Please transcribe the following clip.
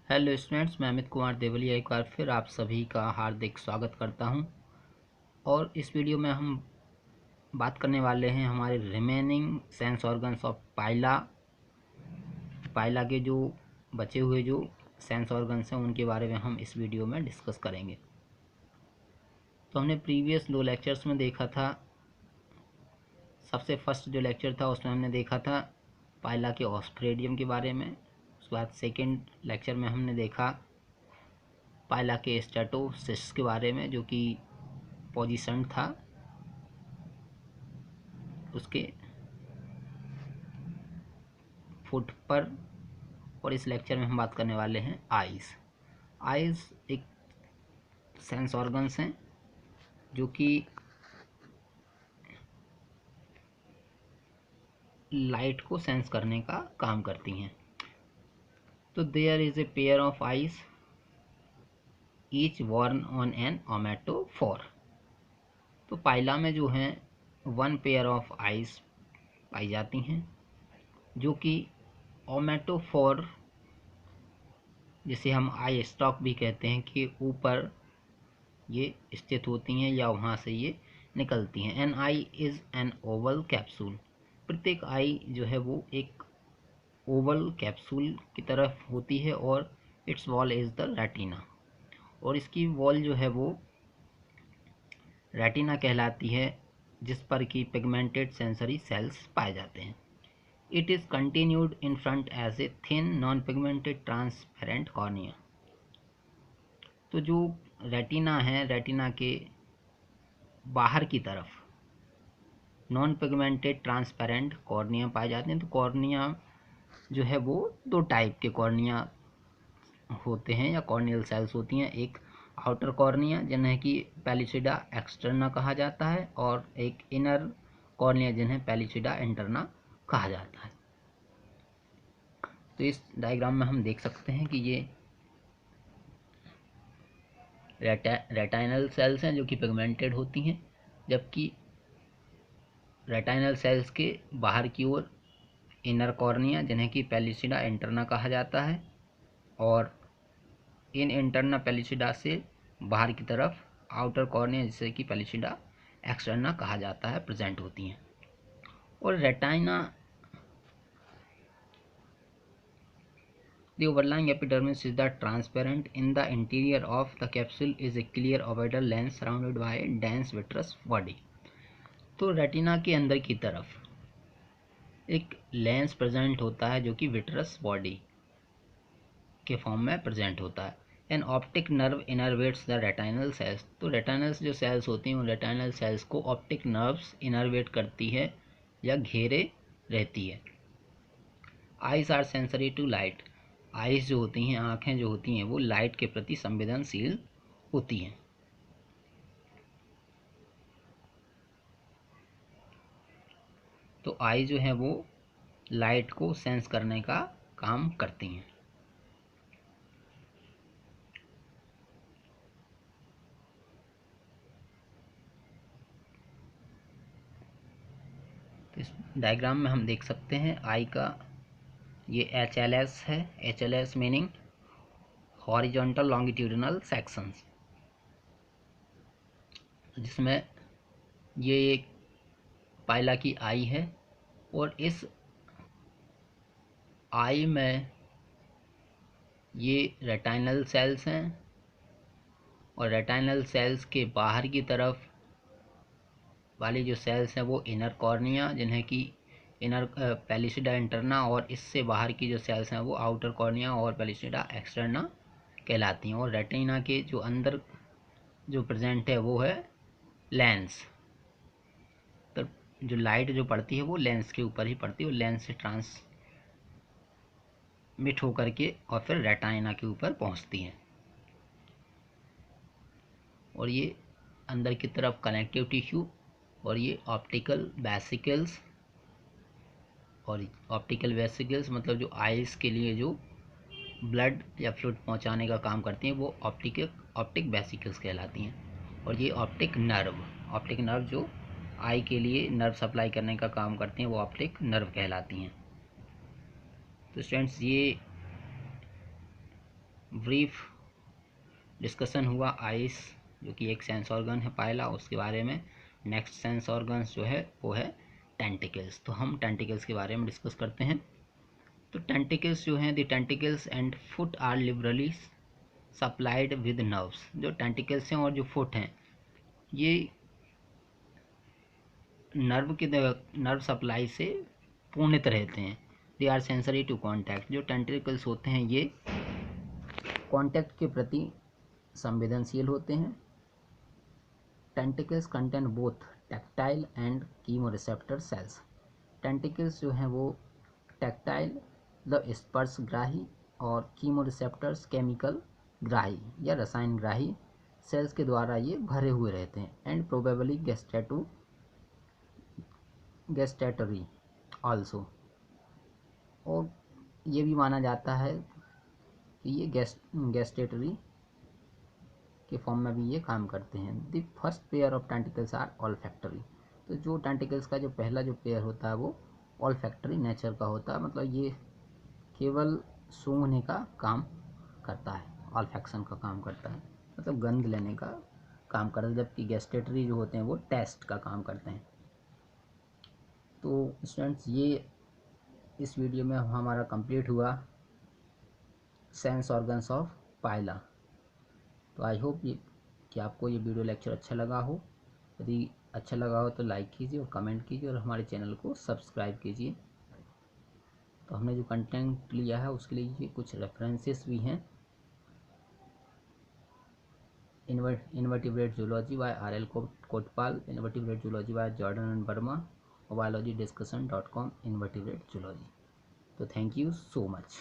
Hello students, मैं अमित कुमार देवलिया एक बार फिर आप सभी का हार्दिक स्वागत करता हूं। और इस वीडियो में हम बात करने वाले हैं हमारे रिमेनिंग सेंस ऑर्गन्स ऑफ पाइला के जो बचे हुए जो सेंस ऑर्गन्स हैं उनके बारे में हम इस वीडियो में डिस्कस करेंगे। तो हमने प्रीवियस 2 लेक्चर्स में देखा था। सबसे फर्स्ट जो लेक्चर था उसमें हमने देखा था पाइला के ऑस्प्रेडियम के बारे में। उसके बाद सेकेंड लेक्चर में हमने देखा पाइला के स्टेटोसिस के बारे में, जो कि पोजीशन था उसके फुट पर। और इस लेक्चर में हम बात करने वाले हैं आइज़ एक सेंस ऑर्गन्स हैं जो कि लाइट को सेंस करने का काम करती हैं। तो there is a pair of eyes each worn on an ommatophore. तो पाइला में जो हैं 1 पेयर ऑफ आइज पाई जाती हैं जो कि ओमेटोफोर, जिसे हम आई स्टॉक भी कहते हैं, कि ऊपर ये स्थित होती हैं या वहाँ से ये निकलती हैं। An eye is an oval capsule. प्रत्येक आई जो है वो एक ओवल कैप्सूल की तरफ होती है और it's wall is the retina. और इसकी वॉल जो है वो रेटिना कहलाती है, जिस पर कि पिगमेंटेड सेंसरी सेल्स पाए जाते हैं। It is continued in front as a thin non pigmented transparent cornea. तो जो रेटिना है, रेटिना के बाहर की तरफ नॉन पिगमेंटेड ट्रांसपेरेंट कॉर्निया पाए जाते हैं। तो कॉर्निया जो है वो 2 टाइप के कॉर्निया होते हैं या कॉर्नियल सेल्स होती हैं। एक आउटर कॉर्निया जिन्हें कि पैलिसिडा एक्सटर्ना कहा जाता है, और एक इनर कॉर्निया जिन्हें पैलिसिडा इंटरना कहा जाता है। तो इस डायग्राम में हम देख सकते हैं कि ये रेटाइनल सेल्स हैं जो कि पिगमेंटेड होती हैं, जबकि रेटाइनल सेल्स के बाहर की ओर इनर कॉर्निया जिन्हें कि पैलिसिडा इंटरना कहा जाता है, और इन इंटरना पैलिसिडा से बाहर की तरफ आउटर कॉर्निया जिसे कि पैलिसिडा एक्सटर्ना कहा जाता है प्रेजेंट होती हैं। और retina, the overlying epidermis is the transparent in the interior of the capsule is a clear ovoidal lens surrounded by a dense vitreous body। तो रेटिना के अंदर की तरफ एक लेंस प्रेजेंट होता है जो कि विट्रस बॉडी के फॉर्म में प्रेजेंट होता है। An optic nerve innervates the retinal cells. तो रेटाइनल जो सेल्स होती हैं उन रेटाइनल सेल्स को ऑप्टिक नर्व्स इनर्वेट करती है या घेरे रहती है। Eyes are sensory to light. Eyes जो होती हैं, आँखें जो होती हैं, वो लाइट के प्रति संवेदनशील होती हैं। तो आई जो है वो लाइट को सेंस करने का काम करती हैं। तो इस डायग्राम में हम देख सकते हैं आई का ये HLS है। HLS meaning horizontal longitudinal sections, जिसमें ये एक पाइला की आई है और इस आई में ये रेटाइनल सेल्स हैं, और रेटाइनल सेल्स के बाहर की तरफ वाली जो सेल्स हैं वो इनर कॉर्निया जिन्हें कि इनर पैलिसिडा इंटरना, और इससे बाहर की जो सेल्स हैं वो आउटर कॉर्निया और पैलिसिडा एक्सटर्ना कहलाती हैं। और रेटिना के जो अंदर जो प्रेजेंट है वो है लेंस। तो जो लाइट जो पड़ती है वो लेंस के ऊपर ही पड़ती है, और लेंस से ट्रांसमिट होकर के और फिर रेटाइना के ऊपर पहुंचती है। और ये अंदर की तरफ कनेक्टिव टिश्यू, और ये ऑप्टिकल वेसिकल्स। और ऑप्टिकल वेसिकल्स मतलब जो आइज़ के लिए जो ब्लड या फ्लूइड पहुंचाने का काम करती हैं वो ऑप्टिक वेसिकल्स कहलाती हैं। और ये ऑप्टिक नर्व जो आई के लिए नर्व सप्लाई करने का काम करते हैं वो ऑप्टिक नर्व कहलाती हैं। तो स्टूडेंट्स, ये ब्रीफ डिस्कशन हुआ आइस, जो कि एक सेंस ऑर्गन है पायला, उसके बारे में। नेक्स्ट सेंस ऑर्गन्स जो है वो है टेंटिकल्स। तो हम टेंटिकल्स के बारे में डिस्कस करते हैं। तो टेंटिकल्स जो हैं, the tentacles and foot are liberally supplied with nerves. जो टेंटिकल्स हैं और जो फुट हैं, ये नर्व सप्लाई से पूर्णित रहते हैं। They are sensory to contact. जो टेंटिकल्स होते हैं ये कॉन्टैक्ट के प्रति संवेदनशील होते हैं। Tentacles contain both tactile and chemoreceptor cells. Tentacles जो हैं वो टैक्टाइल मतलब स्पर्श ग्राही और कीमोरिसेप्टर्स केमिकल ग्राही या रसायन ग्राही सेल्स के द्वारा ये भरे हुए रहते हैं। And probably gustatory also. और ये भी माना जाता है कि ये गेस्टेटरी के फॉर्म में भी ये काम करते हैं। The first pair of tentacles are olfactory. तो जो टेंटिकल्स का जो पहला जो पेयर होता है वो ऑल्फैक्टरी नेचर का होता है, मतलब ये केवल सूंघने का काम करता है, ऑल्फैक्शन का काम करता है, मतलब गंध लेने का काम करता है, जबकि गेस्टेटरी जो होते हैं वो टेस्ट का काम करते हैं। तो स्टूडेंट्स, ये इस वीडियो में हमारा कंप्लीट हुआ सेंस ऑर्गन्स ऑफ पाइला। तो आई होप ये कि आपको ये वीडियो लेक्चर अच्छा लगा हो। यदि अच्छा लगा हो तो लाइक कीजिए और कमेंट कीजिए और हमारे चैनल को सब्सक्राइब कीजिए। तो हमने जो कंटेंट लिया है उसके लिए ये कुछ रेफरेंसेस भी हैं। Invertebrate zoology by RL Kotpal, invertebrate zoology by Jordan and Verma, और biologydiscussion.com इनवर्टिब्रेट जूलॉजी। तो थैंक यू सो मच।